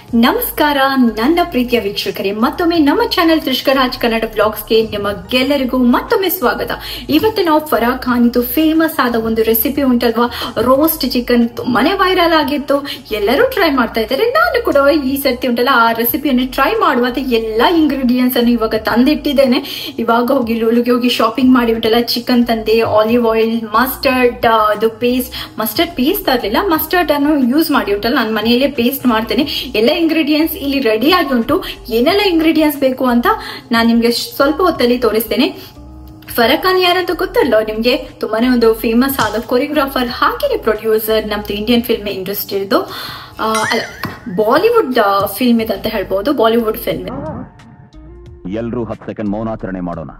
ನಮಸ್ಕಾರ ನನ್ನ ಪ್ರೀತಿಯ ವೀಕ್ಷಕರೇ, ಮತ್ತೊಮ್ಮೆ ನಮ್ಮ ಚಾನೆಲ್ ತ್ರಿಷ್ಕರಾಜ್ ಕನ್ನಡ ಬ್ಲಾಗ್ಸ್ಗೆ ನಿಮಗೆಲ್ಲರಿಗೂ ಮತ್ತೊಮ್ಮೆ ಸ್ವಾಗತ. ಇವತ್ತು ನಾವು ಫರಾ ಖಾನಿದು ಫೇಮಸ್ ಆದ ಒಂದು ರೆಸಿಪಿ ಉಂಟಲ್ವಾ, ರೋಸ್ಟ್ ಚಿಕನ್. ತುಂಬಾನೇ ವೈರಲ್ ಆಗಿತ್ತು, ಎಲ್ಲರೂ ಟ್ರೈ ಮಾಡ್ತಾ ಇದ್ದಾರೆ. ನಾನು ಕೂಡ ಈ ಸರ್ತಿ ಉಂಟಲ್ಲ ಆ ರೆಸಿಪಿಯನ್ನು ಟ್ರೈ ಮಾಡುವಂತ ಎಲ್ಲಾ ಇಂಗ್ರೀಡಿಯೆಂಟ್ಸ್ ಅನ್ನು ಇವಾಗ ತಂದಿಟ್ಟಿದ್ದೇನೆ. ಇವಾಗ ಹೋಗಿ ಲೋಲಿಗೆ ಹೋಗಿ ಶಾಪಿಂಗ್ ಮಾಡಿ ಉಂಟಲ್ಲ ಚಿಕನ್ ತಂದೆ, ಆಲಿವ್ ಆಯಿಲ್, ಮಸ್ಟರ್ಡ್ ಅದು ಪೇಸ್ಟ್, ಮಸ್ಟರ್ಡ್ ಪೇಸ್ಟ್ ತರಲಿಲ್ಲ, ಮಸ್ಟರ್ಡ್ ಅನ್ನು ಯೂಸ್ ಮಾಡಿ ಉಂಟಲ್ಲ ನಾನು ಮನೆಯಲ್ಲೇ ಪೇಸ್ಟ್ ಮಾಡ್ತೇನೆ. ಎಲ್ಲ ಇಂಗ್ರೀಡಿಯೆಂಟ್ಸ್ ಇಲ್ಲಿ ರೆಡಿ ಆಗಿ ಉಂಟು. ಏನೆಲ್ಲ ಇಂಗ್ರೀಡಿಯೆಂಟ್ಸ್ ಬೇಕು ಅಂತ ನಾನು ನಿಮ್ಗೆ ಸ್ವಲ್ಪ ಹೊತ್ತಲ್ಲಿ ತೋರಿಸ್ತೇನೆ. ಫರಾ ಖಾನ್ ಯಾರಂತ ಗೊತ್ತಲ್ಲ ನಿಮ್ಗೆ, ತುಂಬಾನೇ ಒಂದು ಫೇಮಸ್ ಆದ ಕೊರಿಯೋಗ್ರಾಫರ್ ಹಾಗೆ ಪ್ರೊಡ್ಯೂಸರ್ ನಮ್ದು ಇಂಡಿಯನ್ ಫಿಲ್ಮ್ ಇಂಡಸ್ಟ್ರಿದು, ಅಲ್ಲ ಬಾಲಿವುಡ್ ಫಿಲ್ಮ್ ಇದೆ ಅಂತ ಹೇಳ್ಬಹುದು. ಬಾಲಿವುಡ್ ಫಿಲ್ಮ್ ಎಲ್ಲರೂ 10 ಸೆಕೆಂಡ್ ಮೌನಾಚರಣೆ ಮಾಡೋಣ.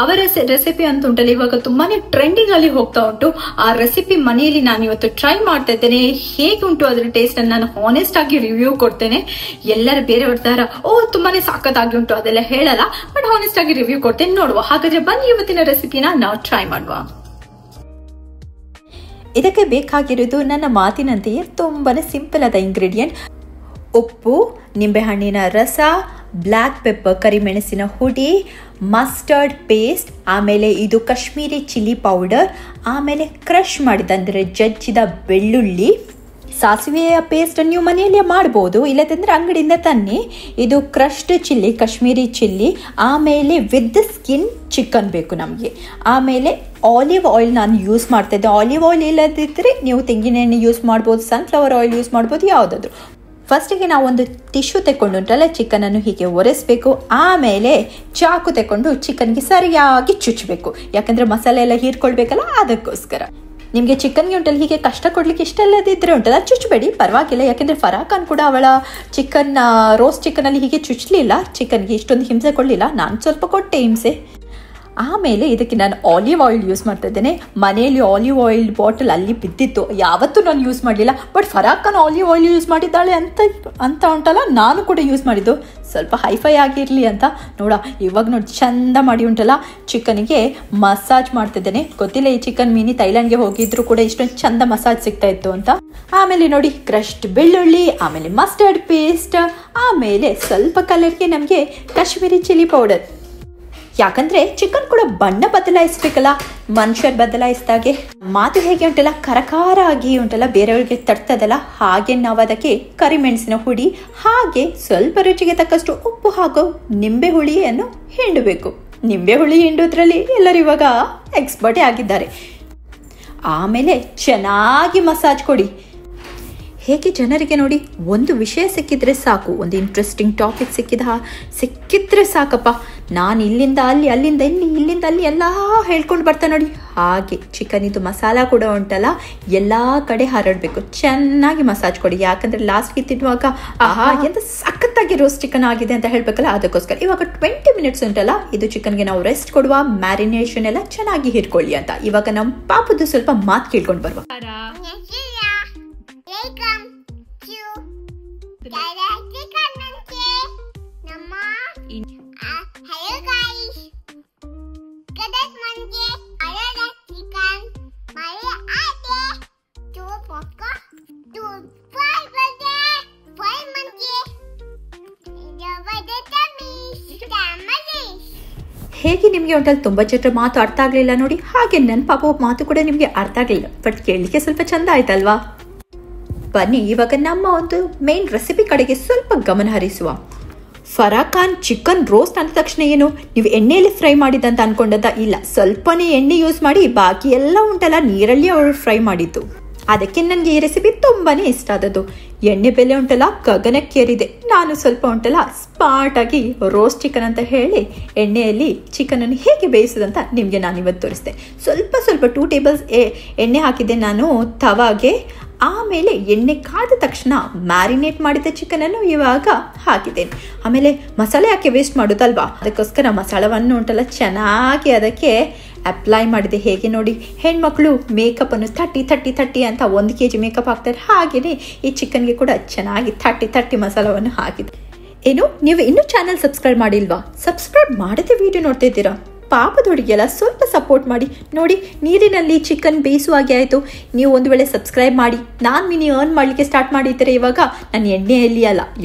ಅವರ ರೆಸಿಪಿ ಅಂತ ಉಂಟಲ್ಲ ಇವಾಗ ತುಂಬಾನೇ ಟ್ರೆಂಡಿಂಗ್ ಅಲ್ಲಿ ಹೋಗ್ತಾ ಉಂಟು. ಆ ರೆಸಿಪಿ ಮನೆಯಲ್ಲಿ ನಾನು ಇವತ್ತು ಟ್ರೈ ಮಾಡ್ತಾ ಇದ್ದೇನೆ. ಹೇಗೆ ಉಂಟು ಅದ್ರ ಟೇಸ್ಟ್ ಅನ್ನು ನಾನು ಹಾನೆಸ್ಟ್ ಆಗಿ ರಿವ್ಯೂ ಕೊಡ್ತೇನೆ. ಎಲ್ಲರ ಬೇರೆಯವ್ರ ತರ ತುಂಬಾನೇ ಸಾಕತ್ತಾಗಿ ಉಂಟು ಅದೆಲ್ಲ ಹೇಳಲ್ಲ, ಬಟ್ ಹಾನೆಸ್ಟ್ ಆಗಿ ರಿವ್ಯೂ ಕೊಡ್ತೇನೆ. ನೋಡುವ. ಹಾಗಾದ್ರೆ ಬನ್ನಿ ಇವತ್ತಿನ ರೆಸಿಪಿನ ನಾವು ಟ್ರೈ ಮಾಡುವ. ಇದಕ್ಕೆ ಬೇಕಾಗಿರೋದು ನನ್ನ ಮಾತಿನಂತೆಯೇ ತುಂಬಾನೇ ಸಿಂಪಲ್ ಆದ ಇಂಗ್ರೀಡಿಯೆಂಟ್: ಉಪ್ಪು, ನಿಂಬೆಹಣ್ಣಿನ ರಸ, ಬ್ಲ್ಯಾಕ್ ಪೆಪ್ಪರ್ ಕರಿಮೆಣಸಿನ ಹುಡಿ, ಮಸ್ಟರ್ಡ್ ಪೇಸ್ಟ್, ಆಮೇಲೆ ಇದು ಕಾಶ್ಮೀರಿ ಚಿಲ್ಲಿ ಪೌಡರ್, ಆಮೇಲೆ ಕ್ರಷ್ ಮಾಡಿದಂದರೆ ಜಜ್ಜಿದ ಬೆಳ್ಳುಳ್ಳಿ, ಸಾಸಿವೆಯ ಪೇಸ್ಟ್ ನೀವು ಮನೆಯಲ್ಲೇ ಮಾಡ್ಬೋದು, ಇಲ್ಲದಂದ್ರೆ ಅಂಗಡಿಯಿಂದ ತನ್ನಿ. ಇದು ಕ್ರಶ್ಡ್ ಚಿಲ್ಲಿ, ಕಾಶ್ಮೀರಿ ಚಿಲ್ಲಿ, ಆಮೇಲೆ ವಿತ್ ಸ್ಕಿನ್ ಚಿಕನ್ ಬೇಕು ನಮಗೆ. ಆಮೇಲೆ ಆಲಿವ್ ಆಯಿಲ್ ನಾನು ಯೂಸ್ ಮಾಡ್ತಾ ಇದ್ದೆ. ಆಲಿವ್ ಆಯಿಲ್ ಇಲ್ಲದಿದ್ದರೆ ನೀವು ತೆಂಗಿನೆಣ್ಣೆ ಯೂಸ್ ಮಾಡ್ಬೋದು, ಸನ್ಫ್ಲವರ್ ಆಯಿಲ್ ಯೂಸ್ ಮಾಡ್ಬೋದು, ಯಾವುದಾದ್ರು. ಫಸ್ಟಿಗೆ ನಾವು ಒಂದು ಟಿಶ್ಯೂ ತೆಕ್ಕೊಂಡು ಉಂಟಲ್ಲ ಚಿಕನನ್ನು ಹೀಗೆ ಒರೆಸಬೇಕು. ಆಮೇಲೆ ಚಾಕು ತೆಕ್ಕೊಂಡು ಚಿಕನ್ಗೆ ಸರಿಯಾಗಿ ಚುಚ್ಚಬೇಕು, ಯಾಕಂದರೆ ಮಸಾಲೆ ಎಲ್ಲ ಹೀರ್ಕೊಳ್ಬೇಕಲ್ಲ, ಅದಕ್ಕೋಸ್ಕರ. ನಿಮಗೆ ಚಿಕನ್ಗೆ ಉಂಟಲ್ಲ ಹೀಗೆ ಕಷ್ಟ ಕೊಡ್ಲಿಕ್ಕೆ ಇಷ್ಟ ಇಲ್ಲದಿದ್ದರೆ ಉಂಟಲ್ಲ ಚುಚ್ಚಬೇಡಿ, ಪರವಾಗಿಲ್ಲ. ಯಾಕೆಂದರೆ ಫರಾ ಖಾನ್ ಕೂಡ ಅವಳ ರೋಸ್ಟ್ ಚಿಕನಲ್ಲಿ ಹೀಗೆ ಚುಚ್ಚಲಿಲ್ಲ, ಚಿಕನ್ಗೆ ಇಷ್ಟೊಂದು ಹಿಂಸೆ ಕೊಡಲಿಲ್ಲ, ನಾನು ಸ್ವಲ್ಪ ಕೊಟ್ಟೆ ಹಿಂಸೆ. ಆಮೇಲೆ ಇದಕ್ಕೆ ನಾನು ಆಲಿವ್ ಆಯಿಲ್ ಯೂಸ್ ಮಾಡ್ತಾ ಇದ್ದೇನೆ. ಮನೆಯಲ್ಲಿ ಆಲಿವ್ ಆಯಿಲ್ ಬಾಟಲ್ ಅಲ್ಲಿ ಬಿದ್ದಿತ್ತು, ಯಾವತ್ತೂ ನಾನು ಯೂಸ್ ಮಾಡಲಿಲ್ಲ. But Farah Khan olive oil use ಮಾಡಿದ್ದಾಳೆ ಅಂತ ಉಂಟಲ್ಲ, ನಾನು ಕೂಡ ಯೂಸ್ ಮಾಡಿದ್ದು, ಸ್ವಲ್ಪ ಹೈಫೈ ಆಗಿರಲಿ ಅಂತ. ಇವಾಗ ನೋಡಿ ಚಂದ ಮಾಡಿ ಉಂಟಲ್ಲ ಚಿಕನ್ಗೆ ಮಸಾಜ್ ಮಾಡ್ತಿದ್ದೇನೆ. ಗೊತ್ತಿಲ್ಲ ಈ ಚಿಕನ್ ಮೀನಿ ಥೈಲ್ಯಾಂಡ್ಗೆ ಹೋಗಿದ್ರು ಕೂಡ ಇಷ್ಟೊಂದು ಚಂದ ಮಸಾಜ್ ಸಿಗ್ತಾ ಇತ್ತು ಅಂತ. ಆಮೇಲೆ ನೋಡಿ ಕ್ರಶ್ಡ್ ಬೆಳ್ಳುಳ್ಳಿ, ಆಮೇಲೆ ಮಸ್ಟರ್ಡ್ ಪೇಸ್ಟ್, ಆಮೇಲೆ ಸ್ವಲ್ಪ ಕಲರ್ಗೆ ನಮಗೆ ಕಾಶ್ಮೀರಿ ಚಿಲ್ಲಿ ಪೌಡರ್. ಯಾಕಂದ್ರೆ ಚಿಕನ್ ಕೂಡ ಬಣ್ಣ ಬದಲಾಯಿಸ್ಬೇಕಲ್ಲ, ಮನುಷ್ಯರು ಬದಲಾಯಿಸಿದಾಗೆ. ಮಾತು ಹೇಗೆ ಉಂಟಲ್ಲ ಕರಕಾರ ಆಗಿ ಉಂಟಲ್ಲ ಬೇರೆಯವ್ರಿಗೆ ತಡ್ತದಲ್ಲ, ಹಾಗೆ ನಾವು ಅದಕ್ಕೆ ಕರಿಮೆಣಸಿನ ಹುಡಿ, ಹಾಗೆ ಸ್ವಲ್ಪ ರುಚಿಗೆ ತಕ್ಕಷ್ಟು ಉಪ್ಪು ಹಾಗೂ ನಿಂಬೆ ಹುಳಿಯನ್ನು ಹಿಂಡಬೇಕು. ನಿಂಬೆ ಹುಳಿ ಹಿಂಡೋದ್ರಲ್ಲಿ ಎಲ್ಲರೂ ಇವಾಗ ಎಕ್ಸ್ಪರ್ಟೇ ಆಗಿದ್ದಾರೆ. ಆಮೇಲೆ ಚೆನ್ನಾಗಿ ಮಸಾಜ್ ಕೊಡಿ. ಹೇಗೆ ಜನರಿಗೆ ನೋಡಿ ಒಂದು ವಿಷಯ ಸಿಕ್ಕಿದ್ರೆ ಸಾಕು, ಒಂದು ಇಂಟ್ರೆಸ್ಟಿಂಗ್ ಟಾಪಿಕ್ ಸಿಕ್ಕಿದ್ರೆ ಸಾಕಪ್ಪ, ನಾನು ಇಲ್ಲಿಂದ ಅಲ್ಲಿ, ಅಲ್ಲಿಂದ ಇಲ್ಲಿ, ಇಲ್ಲಿಂದ ಅಲ್ಲಿ ಎಲ್ಲ ಹೇಳ್ಕೊಂಡು ಬರ್ತಾ ನೋಡಿ. ಹಾಗೆ ಚಿಕನ್ ಇದು ಮಸಾಲ ಕೂಡ ಉಂಟಲ್ಲ ಎಲ್ಲ ಕಡೆ ಹರಡಬೇಕು. ಚೆನ್ನಾಗಿ ಮಸಾಜ್ ಕೊಡಿ, ಯಾಕಂದರೆ ಲಾಸ್ಟ್ಗೆ ತಿನ್ನುವಾಗ ಆಹಾ ಎಂತ ಸಖತ್ತಾಗಿ ರೋಸ್ಟ್ ಚಿಕನ್ ಆಗಿದೆ ಅಂತ ಹೇಳಬೇಕಲ್ಲ, ಅದಕ್ಕೋಸ್ಕರ. ಇವಾಗ 20 ಮಿನಿಟ್ಸ್ ಉಂಟಲ್ಲ ಇದು ಚಿಕನ್ಗೆ ನಾವು ರೆಸ್ಟ್ ಕೊಡುವ, ಮ್ಯಾರಿನೇಷನ್ ಎಲ್ಲ ಚೆನ್ನಾಗಿ ಹಿಡ್ಕೊಳ್ಳಿ ಅಂತ. ಇವಾಗ ನಮ್ಮ ಪಾಪದ್ದು ಸ್ವಲ್ಪ ಮಾತು ಕೇಳ್ಕೊಂಡು ಬರುವ. ಹೇಗೆ ನಿಮಗೆ ಉಂಟಲ್ಲ ತುಂಬ ಜನರ ಮಾತು ಅರ್ಥ ಆಗಲಿಲ್ಲ ನೋಡಿ, ಹಾಗೆ ನನ್ನ ಪಾಪ ಮಾತು ಕೂಡ ನಿಮಗೆ ಅರ್ಥ ಆಗಲಿಲ್ಲ, ಬಟ್ ಕೇಳಲಿಕ್ಕೆ ಸ್ವಲ್ಪ ಚಂದ ಆಯ್ತಲ್ವಾ. ಬನ್ನಿ ಇವಾಗ ನಮ್ಮ ಒಂದು ಮೇನ್ ರೆಸಿಪಿ ಕಡೆಗೆ ಸ್ವಲ್ಪ ಗಮನ ಹರಿಸುವ. ಫರಾ ಖಾನ್ ಚಿಕನ್ ರೋಸ್ಟ್ ಅಂದ ತಕ್ಷಣ ಏನು ನೀವು ಎಣ್ಣೆಯಲ್ಲಿ ಫ್ರೈ ಮಾಡಿದಂತ ಅನ್ಕೊಂಡದ್ದ? ಇಲ್ಲ, ಸ್ವಲ್ಪನೇ ಎಣ್ಣೆ ಯೂಸ್ ಮಾಡಿ, ಬಾಕಿ ಎಲ್ಲ ಉಂಟಲ್ಲ ನೀರಲ್ಲಿ ಅವಳು ಫ್ರೈ ಮಾಡಿದ್ದು. ಅದಕ್ಕೆ ನನಗೆ ಈ ರೆಸಿಪಿ ತುಂಬಾನೇ ಇಷ್ಟ ಆದದ್ದು. ಎಣ್ಣೆ ಬೆಲೆ ಉಂಟಲ್ಲ ಗಗನಕ್ಕೇರಿದೆ. ನಾನು ಸ್ವಲ್ಪ ಉಂಟಲ್ಲ ಸ್ಮಾರ್ಟ್ ಆಗಿ ರೋಸ್ಟ್ ಚಿಕನ್ ಅಂತ ಹೇಳಿ ಎಣ್ಣೆಯಲ್ಲಿ ಚಿಕನ್ ಅನ್ನು ಹೇಗೆ ಬೇಯಿಸೋದಂತ ನಿಮಗೆ ನಾನು ಇವತ್ತು ತೋರಿಸ್ದೆ. ಸ್ವಲ್ಪ 2 ಟೇಬಲ್ಸ್ ಎಣ್ಣೆ ಹಾಕಿದ್ದೆ ನಾನು ತವಾಗೆ. ಆಮೇಲೆ ಎಣ್ಣೆ ಕಾದ ತಕ್ಷಣ ಮ್ಯಾರಿನೇಟ್ ಮಾಡಿದ ಚಿಕನ್ ಅನ್ನು ಇವಾಗ ಹಾಕಿದ್ದೇನೆ. ಆಮೇಲೆ ಮಸಾಲೆ ಯಾಕೆ ವೇಸ್ಟ್ ಮಾಡೋದಲ್ವಾ, ಅದಕ್ಕೋಸ್ಕರ ಮಸಾಲವನ್ನು ಉಂಟಲ್ಲ ಚೆನ್ನಾಗಿ ಅದಕ್ಕೆ ಅಪ್ಲೈ ಮಾಡಿದೆ. ಹೇಗೆ ನೋಡಿ ಹೆಣ್ಮಕ್ಳು ಮೇಕಪ್ ಅನ್ನು ತಟ್ಟಿ ಅಂತ 1 kg ಮೇಕಪ್ ಹಾಕ್ತಾರೆ, ಹಾಗೆಯೇ ಈ ಚಿಕನ್ಗೆ ಕೂಡ ಚೆನ್ನಾಗಿ ತಟ್ಟಿ ಮಸಾಲವನ್ನು ಹಾಕಿದೆ. ಏನು ನೀವು ಇನ್ನೂ ಚಾನಲ್ ಸಬ್ಸ್ಕ್ರೈಬ್ ಮಾಡಿಲ್ವಾ? ಸಬ್ಸ್ಕ್ರೈಬ್ ಮಾಡದೆ ವಿಡಿಯೋ ನೋಡ್ತಾ ಇದ್ದೀರಾ? ಪಾಪದ ಹುಡುಗಿಯಲ್ಲ, ಸ್ವಲ್ಪ ಸಪೋರ್ಟ್ ಮಾಡಿ. ನೋಡಿ, ನೀರಿನಲ್ಲಿ ಚಿಕನ್ ಬೇಯಿಸುವಾಗೆ ಆಯಿತು. ನೀವು ಒಂದು ವೇಳೆ ಸಬ್ಸ್ಕ್ರೈಬ್ ಮಾಡಿ. ನಾನು ಮಿನಿ ಅರ್ನ್ ಮಾಡಲಿಕ್ಕೆ ಸ್ಟಾರ್ಟ್ ಮಾಡಿದ್ದೀರಾ. ಇವಾಗ ನಾನು ಎಣ್ಣೆಯಲ್ಲಿ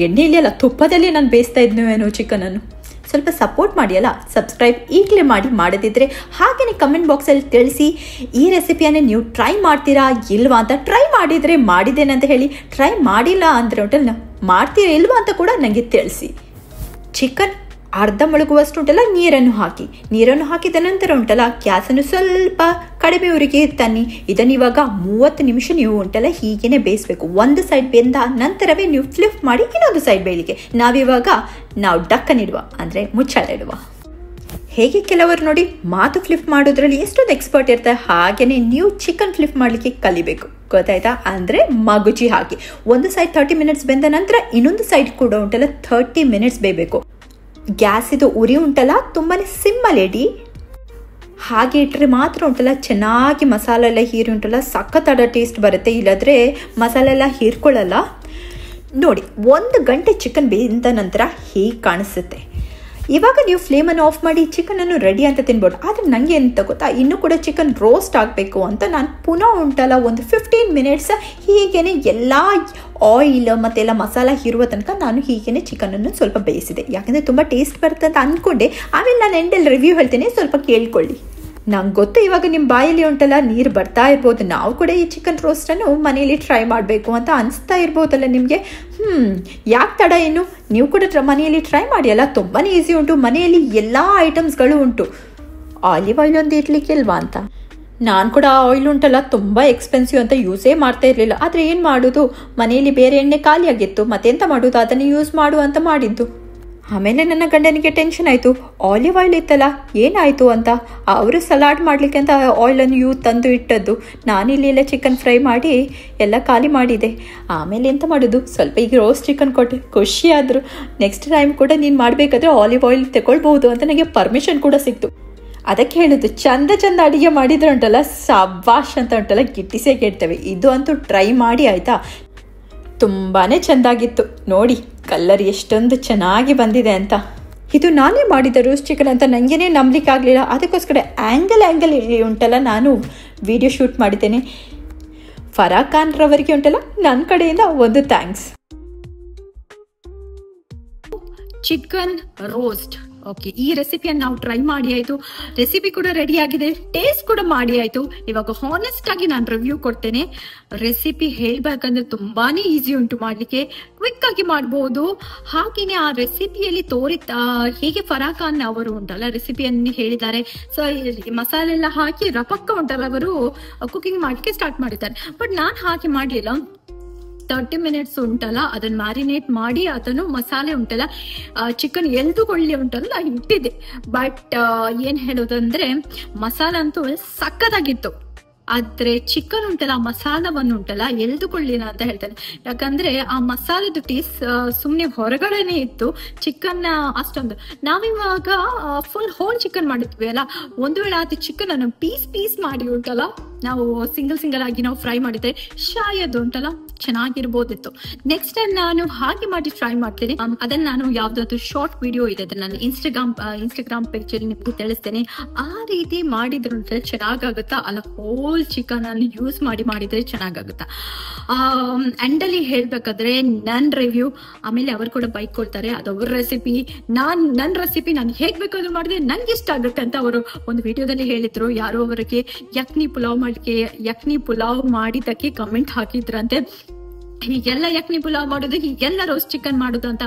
ಅಲ್ಲ ತುಪ್ಪದಲ್ಲಿ ನಾನು ಬೇಯಿಸ್ತಾ ಇದ್ನೇನೋ ಚಿಕನನ್ನು. ಸ್ವಲ್ಪ ಸಪೋರ್ಟ್ ಮಾಡಿ ಅಲ್ಲ, ಸಬ್ಸ್ಕ್ರೈಬ್ ಈಗಲೇ ಮಾಡದಿದ್ದರೆ ಹಾಗೆಯೇ ಕಮೆಂಟ್ ಬಾಕ್ಸಲ್ಲಿ ತಿಳಿಸಿ ಈ ರೆಸಿಪಿಯನ್ನು ನೀವು ಟ್ರೈ ಮಾಡ್ತೀರಾ ಇಲ್ವಾ ಅಂತ. ಟ್ರೈ ಮಾಡಿದರೆ ಮಾಡಿದ್ದೇನೆ ಅಂತ ಹೇಳಿ, ಟ್ರೈ ಮಾಡಿಲ್ಲ ಅಂದರೆ ಉಂಟಲ್ಲ ಮಾಡ್ತೀರಾ ಇಲ್ವಾ ಅಂತ ಕೂಡ ನನಗೆ ತಿಳಿಸಿ. ಚಿಕನ್ ಅರ್ಧ ಮುಳುಗುವಷ್ಟು ಉಂಟಲ್ಲ ನೀರನ್ನು ಹಾಕಿದ ನಂತರ ಉಂಟಲ್ಲ ಗ್ಯಾಸನ್ನು ಸ್ವಲ್ಪ ಕಡಿಮೆ ಉರಿಗೆ ತನ್ನಿ. ಇದನ್ನು ಇವಾಗ 30 ನಿಮಿಷ ನೀವು ಉಂಟಲ್ಲ ಹೀಗೇನೆ ಬೇಯಿಸಬೇಕು. ಒಂದು ಸೈಡ್ ಬೆಂದ ನಂತರವೇ ನೀವು ಫ್ಲಿಪ್ ಮಾಡಿ ಇನ್ನೊಂದು ಸೈಡ್ ಬೇಯಲಿಕ್ಕೆ ನಾವು ಡಕ್ಕನಿಡುವ, ಅಂದರೆ ಮುಚ್ಚಳ ಇಡುವ. ಹೇಗೆ ಕೆಲವರು ನೋಡಿ ಮಾತು ಫ್ಲಿಪ್ ಮಾಡೋದ್ರಲ್ಲಿ ಎಷ್ಟೊಂದು ಎಕ್ಸ್ಪರ್ಟ್ ಇರ್ತಾರೆ, ಹಾಗೆಯೇ ನೀವು ಚಿಕನ್ ಫ್ಲಿಪ್ ಮಾಡಲಿಕ್ಕೆ ಕಲಿಬೇಕು. ಗೊತ್ತಾಯ್ತಾ? ಅಂದರೆ ಮಗುಚಿ ಹಾಕಿ ಒಂದು ಸೈಡ್ 30 ಮಿನಿಟ್ಸ್ ಬೆಂದ ನಂತರ ಇನ್ನೊಂದು ಸೈಡ್ ಕೂಡ ಉಂಟಲ್ಲ 30 ಮಿನಿಟ್ಸ್ ಬೇಯಬೇಕು. ಗ್ಯಾಸಿದು ಉರಿ ಉಂಟಲ್ಲ ತುಂಬಾ ಸಿಮ್ಮಲ್ಲಿ ಇಡಿ. ಹಾಗೆ ಇಟ್ಟರೆ ಮಾತ್ರ ಉಂಟಲ್ಲ ಚೆನ್ನಾಗಿ ಮಸಾಲೆ ಎಲ್ಲ ಹೀರಿ ಉಂಟಲ್ಲ ಸಖತ್ತಾದ ಟೇಸ್ಟ್ ಬರುತ್ತೆ. ಇಲ್ಲಾಂದರೆ ಮಸಾಲೆ ಎಲ್ಲ ಹೀರ್ಕೊಳ್ಳಲ್ಲ. ನೋಡಿ, 1 ಗಂಟೆ ಚಿಕನ್ ಬೇಯಿದ ನಂತರ ಹೀಗೆ ಕಾಣಿಸುತ್ತೆ. ಇವಾಗ ನೀವು ಫ್ಲೇಮನ್ನು ಆಫ್ ಮಾಡಿ ಚಿಕನನ್ನು ರೆಡಿ ಅಂತ ತಿನ್ಬೋದು. ಆದರೆ ನನಗೆ ಎಂತ ಗೊತ್ತಾ, ಇನ್ನೂ ಕೂಡ ಚಿಕನ್ ರೋಸ್ಟ್ ಆಗಬೇಕು ಅಂತ ನಾನು ಪುನಃ ಉಂಟಲ್ಲ ಒಂದು 15 ಮಿನಿಟ್ಸ್ ಹೀಗೇ ಎಲ್ಲ ಆಯಿಲ್ ಮತ್ತೆಲ್ಲ ಮಸಾಲ ಹೀರುವ ತನಕ ನಾನು ಹೀಗೇ ಚಿಕನನ್ನು ಸ್ವಲ್ಪ ಬೇಯಿಸಿದೆ. ಯಾಕಂದರೆ ತುಂಬ ಟೇಸ್ಟ್ ಬರುತ್ತೆ ಅಂತ ಅಂದ್ಕೊಂಡೆ. ಆಮೇಲೆ ನಾನು ಎಂಡಲ್ಲಿ ರಿವ್ಯೂ ಹೇಳ್ತೇನೆ, ಸ್ವಲ್ಪ ಕೇಳ್ಕೊಳ್ಳಿ. ನಂಗೆ ಗೊತ್ತು ಇವಾಗ ನಿಮ್ಮ ಬಾಯಲ್ಲಿ ಉಂಟಲ್ಲ ನೀರು ಬರ್ತಾ ಇರ್ಬೋದು. ನಾವು ಕೂಡ ಈ ಚಿಕನ್ ರೋಸ್ಟನ್ನು ಮನೆಯಲ್ಲಿ ಟ್ರೈ ಮಾಡಬೇಕು ಅಂತ ಅನಿಸ್ತಾ ಇರ್ಬೋದಲ್ಲ ನಿಮಗೆ. ಯಾಕೆ ತಡ ಇನ್ನು, ನೀವು ಕೂಡ ಮನೆಯಲ್ಲಿ ಟ್ರೈ ಮಾಡಿ ಅಲ್ಲ. ತುಂಬಾ ಈಸಿ ಉಂಟು, ಮನೆಯಲ್ಲಿ ಎಲ್ಲ ಐಟಮ್ಸ್ಗಳು ಉಂಟು. ಆಲಿವ್ ಆಯಿಲ್ ಒಂದು ಇಡ್ಲಿಕ್ಕೆ ಇಲ್ವಾ ಅಂತ. ನಾನು ಕೂಡ ಆಯಿಲ್ ಉಂಟಲ್ಲ ತುಂಬ ಎಕ್ಸ್ಪೆನ್ಸಿವ್ ಅಂತ ಯೂಸೇ ಮಾಡ್ತಾ ಇರಲಿಲ್ಲ. ಆದರೆ ಏನು ಮಾಡೋದು, ಮನೆಯಲ್ಲಿ ಬೇರೆ ಎಣ್ಣೆ ಖಾಲಿಯಾಗಿತ್ತು, ಮತ್ತೆಂತ ಮಾಡೋದು, ಅದನ್ನು ಯೂಸ್ ಮಾಡು ಅಂತ ಮಾಡಿದ್ದು. ಆಮೇಲೆ ನನ್ನ ಗಂಡನಿಗೆ ಟೆನ್ಷನ್ ಆಯಿತು, ಆಲಿವ್ ಆಯಿಲ್ ಇತ್ತಲ್ಲ ಏನಾಯಿತು ಅಂತ. ಅವರು ಸಲಾಡ್ ಮಾಡಲಿಕ್ಕೆ ಅಂತ ಆಯಿಲನ್ನು ತಂದು ಇಟ್ಟದ್ದು. ನಾನಿಲ್ಲೆಲ್ಲ ಚಿಕನ್ ಫ್ರೈ ಮಾಡಿ ಎಲ್ಲ ಖಾಲಿ ಮಾಡಿದೆ. ಆಮೇಲೆ ಎಂತ ಮಾಡೋದು, ಸ್ವಲ್ಪ ಈಗ ರೋಸ್ಟ್ ಚಿಕನ್ ಕೊಟ್ಟೆ, ಖುಷಿಯಾದರು. ನೆಕ್ಸ್ಟ್ ಟೈಮ್ ಕೂಡ ನೀನು ಮಾಡಬೇಕಾದ್ರೆ ಆಲಿವ್ ಆಯಿಲ್ ತಗೊಳ್ಬೋದು ಅಂತ ನನಗೆ ಪರ್ಮಿಷನ್ ಕೂಡ ಸಿಕ್ತು. ಅದಕ್ಕೆ ಹೇಳೋದು, ಚಂದ ಅಡುಗೆ ಮಾಡಿದ್ರೆ ಉಂಟಲ್ಲ ಸಬ್ಬಾಷ್ ಅಂತ ಉಂಟಲ್ಲ ಗಿಟ್ಟಿಸೇ ಕೇಳ್ತೇವೆ. ಇದು ಅಂತೂ ಟ್ರೈ ಮಾಡಿ ಆಯಿತಾ. ತುಂಬಾ ಚೆಂದಾಗಿತ್ತು. ನೋಡಿ ಕಲರ್ ಎಷ್ಟೊಂದು ಚೆನ್ನಾಗಿ ಬಂದಿದೆ ಅಂತ. ಇದು ನಾನೇ ಮಾಡಿದ ರೋಸ್ಟ್ ಚಿಕನ್ ಅಂತ ನನಗೇನೆ ನಂಬಲಿಕ್ಕೆ ಆಗಲಿಲ್ಲ. ಅದಕ್ಕೋಸ್ಕರ ಆ್ಯಂಗಲ್ ಉಂಟಲ್ಲ ನಾನು ವಿಡಿಯೋ ಶೂಟ್ ಮಾಡಿದ್ದೇನೆ. ಫರಾ ಖಾನ್ ರವರಿಗೆ ಉಂಟಲ್ಲ ನನ್ನ ಕಡೆಯಿಂದ ಒಂದು ಥ್ಯಾಂಕ್ಸ್. ಚಿಕನ್ ರೋಸ್ಟ್ ಓಕೆ, ಈ ರೆಸಿಪಿಯನ್ನು ನಾವು ಟ್ರೈ ಮಾಡಿ ಆಯ್ತು. ರೆಸಿಪಿ ಕೂಡ ರೆಡಿ ಆಗಿದೆ, ಟೇಸ್ಟ್ ಕೂಡ ಮಾಡಿ ಆಯ್ತು. ಇವಾಗ ಹಾನೆಸ್ಟ್ ಆಗಿ ನಾನು ರಿವ್ಯೂ ಕೊಡ್ತೇನೆ. ರೆಸಿಪಿ ಹೇಳ್ಬೇಕಂದ್ರೆ ತುಂಬಾನೇ ಈಸಿ ಉಂಟು ಮಾಡ್ಲಿಕ್ಕೆ, ಕ್ವಿಕ್ ಆಗಿ ಮಾಡಬಹುದು. ಹಾಗೇನೆ ಆ ರೆಸಿಪಿಯಲ್ಲಿ ಹೇಗೆ ಫರಾ ಖಾನ್ ಅವರು ಉಂಟಲ್ಲ ರೆಸಿಪಿಯನ್ನು ಹೇಳಿದ್ದಾರೆ. ಸೊ ಮಸಾಲೆ ಎಲ್ಲ ಹಾಕಿ ರಪಕ್ಕ ಉಂಟಲ್ಲ ಅವರು ಕುಕಿಂಗ್ ಮಾಡ್ಲಿಕ್ಕೆ ಸ್ಟಾರ್ಟ್ ಮಾಡಿದ್ದಾರೆ. ಬಟ್ ನಾನು ಹಾಗೆ ಮಾಡಲಿಲ್ಲ. 30 ಮಿನಿಟ್ಸ್ ಉಂಟಲ್ಲ ಅದನ್ನ ಮ್ಯಾರಿನೇಟ್ ಮಾಡಿ ಅದನ್ನು ಮಸಾಲೆ ಉಂಟಲ್ಲ ಚಿಕನ್ ಎಲ್ದುಕೊಳ್ಳಿ ಉಂಟಲ್ಲ ಇಟ್ಟಿದೆ. ಬಟ್ ಏನ್ ಹೇಳೋದಂದ್ರೆ ಮಸಾಲ ಅಂತೂ ಸಕ್ಕತ್ತಾಗಿತ್ತು. ಆದ್ರೆ ಚಿಕನ್ ಉಂಟಲ್ಲ ಮಸಾಲವನ್ನು ಉಂಟಲ್ಲ ಎಲ್ದುಕೊಳ್ಳಿಲ್ಲ ಅಂತ ಹೇಳ್ತಾರೆ. ಯಾಕಂದ್ರೆ ಆ ಮಸಾಲದ ಟೇಸ್ಟ್ ಸುಮ್ನೆ ಹೊರಗಡೆನೆ ಇತ್ತು. ಚಿಕನ್ ಅಷ್ಟೊಂದು ನಾವಿವಾಗ ಫುಲ್ ಹೋಲ್ ಚಿಕನ್ ಮಾಡಿದ್ವಿ ಅಲ್ಲ, ಒಂದು ವೇಳೆ ಅದು ಚಿಕನ್ ಅನ್ನು ಪೀಸ್ ಮಾಡಿ ಉಂಟಲ್ಲ ನಾವು ಸಿಂಗಲ್ ಆಗಿ ನಾವು ಫ್ರೈ ಮಾಡಿದ್ರೆ ಶಾಯದ್ ಉಂಟಲ್ಲ ಚೆನ್ನಾಗಿರ್ಬೋದಿತ್ತು. ನೆಕ್ಸ್ಟ್ ಟೈಮ್ ನಾನು ಹಾಗೆ ಮಾಡಿ ಟ್ರೈ ಮಾಡ್ತೇನೆ. ಅದನ್ನ ನಾನು ಯಾವ್ದಾದ್ರು ಶಾರ್ಟ್ ವಿಡಿಯೋ ಇದೆ ಅದನ್ನ ನಾನು ಇನ್ಸ್ಟಾಗ್ರಾಮ್ ಪೇಜ್ ಅಲ್ಲಿ ನಿಮ್ಗೆ ತಿಳಿಸ್ತೇನೆ. ಆ ರೀತಿ ಮಾಡಿದ್ರೆ ಚೆನ್ನಾಗಾಗುತ್ತಾ ಅಲ್ಲ, ಹೋಲ್ ಚಿಕನ್ ಅನ್ನು ಯೂಸ್ ಮಾಡಿದ್ರೆ ಚೆನ್ನಾಗಾಗುತ್ತಾ. ಎಂಡಲ್ಲಿ ಹೇಳ್ಬೇಕಾದ್ರೆ ನನ್ ರಿವ್ಯೂ, ಆಮೇಲೆ ಅವರು ಕೂಡ ಬೈಕ್ ಕೊಡ್ತಾರೆ, ಅದು ಅವ್ರ ರೆಸಿಪಿ. ನನ್ನ ರೆಸಿಪಿ ನಾನು ಹೇಗ್ ಬೇಕಾದ್ರೂ ಮಾಡಿದ್ರೆ ನಂಗೆ ಇಷ್ಟ ಆಗುತ್ತೆ ಅಂತ ಅವರು ಒಂದು ವಿಡಿಯೋದಲ್ಲಿ ಹೇಳಿದ್ರು. ಯಾರೋ ಅವರಿಗೆ ಯಕ್ನಿ ಪುಲಾವ್ ಮಾಡಿದ್ದಕ್ಕೆ ಕಮೆಂಟ್ ಹಾಕಿದ್ರಂತೆ, ಹೀಗೆಲ್ಲ ಯಕ್ನಿ ಪುಲಾವ್ ಮಾಡೋದು, ಹೀಗೆಲ್ಲ ರೋಸ್ಟ್ ಚಿಕನ್ ಮಾಡೋದು ಅಂತ.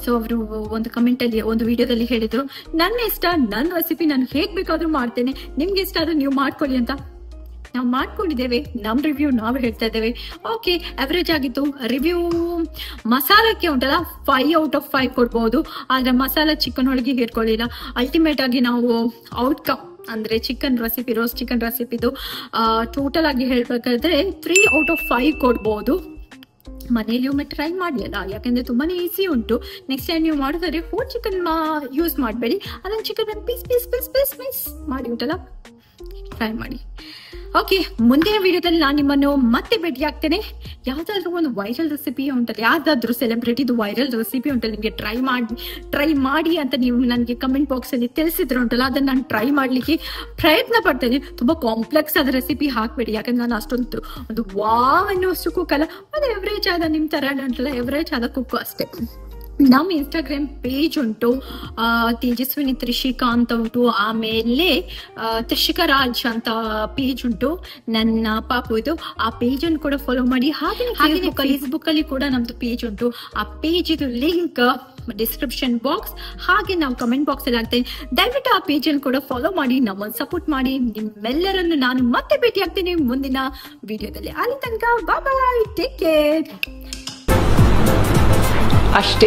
ಸೊ ಅವರು ಒಂದು ಕಮೆಂಟ್ ಅಲ್ಲಿ ಒಂದು ವಿಡಿಯೋದಲ್ಲಿ ಹೇಳಿದ್ರು, ನನ್ನ ಇಷ್ಟ, ನನ್ನ ರೆಸಿಪಿ ನಾನು ಹೇಗ್ ಬೇಕಾದ್ರೂ ಮಾಡ್ತೇನೆ, ನಿಮ್ಗೆ ಇಷ್ಟ ಆದ್ರೂ ನೀವು ಮಾಡ್ಕೊಳ್ಳಿ ಅಂತ. ನಾವು ಮಾಡ್ಕೊಂಡಿದ್ದೇವೆ, ನಮ್ ರಿವ್ಯೂ ನಾವು ಹೇಳ್ತಾ ಇದ್ದೇವೆ. ಓಕೆ, ಅವರೇಜ್ ಆಗಿತ್ತು ರಿವ್ಯೂ. ಮಸಾಲಕ್ಕೆ ಉಂಟಲ್ಲ 5 ಔಟ್ ಆಫ್ 5 ಕೊಡ್ಬಹುದು. ಆದ್ರೆ ಮಸಾಲ ಚಿಕನ್ ಒಳಗೆ ಹೇರ್ಕೊಳ್ಳಿಲ್ಲ. ಅಲ್ಟಿಮೇಟ್ ಆಗಿ ನಾವು ಔಟ್ಕಮ್ ಅಂದ್ರೆ ಚಿಕನ್ ರೆಸಿಪಿ, ರೋಸ್ಟ್ ಚಿಕನ್ ರೆಸಿಪಿದು ಟೋಟಲ್ ಆಗಿ ಹೇಳ್ಬೇಕಾದ್ರೆ 3 ಔಟ್ ಆಫ್ 5 ಕೊಡ್ಬಹುದು. ಮನೆಯಲ್ಲಿ ಒಮ್ಮೆ ಟ್ರೈ ಮಾಡಿ ಅಲ್ಲ, ಯಾಕಂದ್ರೆ ತುಂಬಾನೇ ಈಸಿ ಉಂಟು. ನೆಕ್ಸ್ಟ್ ಟೈಮ್ ನೀವು ಮಾಡಿದ್ರೆ ಹೋಲ್ ಚಿಕನ್ ಯೂಸ್ ಮಾಡಬೇಡಿ, ಅದನ್ನ ಚಿಕನ್ ಪೀಸ್ ಮಾಡಿ ಉಂಟಲ್ಲ ಫ್ರೈ ಮಾಡಿ. ಓಕೆ, ಮುಂದಿನ ವಿಡಿಯೋದಲ್ಲಿ ನಾನು ನಿಮ್ಮನ್ನು ಮತ್ತೆ ಭೇಟಿ ಆಗ್ತೇನೆ. ಯಾವ್ದಾದ್ರು ಒಂದು ವೈರಲ್ ರೆಸಿಪಿ ಉಂಟಲ್ಲ, ಯಾವ್ದಾದ್ರು ಸೆಲೆಬ್ರಿಟಿದು ವೈರಲ್ ರೆಸಿಪಿ ಉಂಟಲ್ಲ, ನಿಮಗೆ ಟ್ರೈ ಮಾಡಿ ಅಂತ ನೀವು ನನಗೆ ಕಮೆಂಟ್ ಬಾಕ್ಸ್ ಅಲ್ಲಿ ತಿಳಿಸಿದ್ರು ಉಂಟಲ್ಲ, ಅದನ್ನ ನಾನು ಟ್ರೈ ಮಾಡ್ಲಿಕ್ಕೆ ಪ್ರಯತ್ನ ಪಡ್ತೇನೆ. ತುಂಬಾ ಕಾಂಪ್ಲೆಕ್ಸ್ ಆದ ರೆಸಿಪಿ ಹಾಕ್ಬೇಡಿ, ಯಾಕಂದ್ರೆ ನಾನು ಅಷ್ಟೊಂದು ಒಂದು ವಾವ್ ಅನ್ನೋಷ್ಟು ಕುಕ್ ಅಲ್ಲ, ಒಂದು ಎವರೇಜ್ ಆದ ನಿಮ್ ತರ ಉಂಟಲ್ಲ, ಎವರೇಜ್ ಆದ ಕುಕ್ ಅಷ್ಟೇ. ನಮ್ಮ ಇನ್ಸ್ಟಾಗ್ರಾಮ್ ಪೇಜ್ ಉಂಟು, ತೇಜಸ್ವಿನಿ ತ್ರಿಷಿಕಾ ಅಂತ ಉಂಟು, ಆಮೇಲೆ ತ್ರಿಷಿಕಾ ರಾಜ್ ಅಂತ ಪೇಜ್ ಉಂಟು ನನ್ನ ಪಾಪುದು. ಆ ಪೇಜ್ ಅನ್ನು ಕೂಡ ಫಾಲೋ ಮಾಡಿ. ಹಾಗೆ ಫೇಸ್ಬುಕ್ ಅಲ್ಲಿ ಕೂಡ ನಮ್ದು ಪೇಜ್ ಉಂಟು. ಆ ಪೇಜ್ ಇದು ಲಿಂಕ್ ಡಿಸ್ಕ್ರಿಪ್ಷನ್ ಬಾಕ್ಸ್ ಹಾಗೆ ನಾವು ಕಮೆಂಟ್ ಬಾಕ್ಸ್ ಅಲ್ಲಿ ಹಾಕ್ತೇನೆ. ದಯವಿಟ್ಟು ಆ ಪೇಜ್ ಅನ್ನು ಕೂಡ ಫಾಲೋ ಮಾಡಿ, ನಮ್ಮನ್ನು ಸಪೋರ್ಟ್ ಮಾಡಿ. ನಿಮ್ಮೆಲ್ಲರನ್ನು ನಾನು ಮತ್ತೆ ಭೇಟಿ ಆಗ್ತೀನಿ ಮುಂದಿನ ವಿಡಿಯೋದಲ್ಲಿ. ಅಲ್ಲಿ ತನಕ ಬಾಯ್, ಟೇಕ್ ಕೇರ್. ಅಷ್ಟೇ.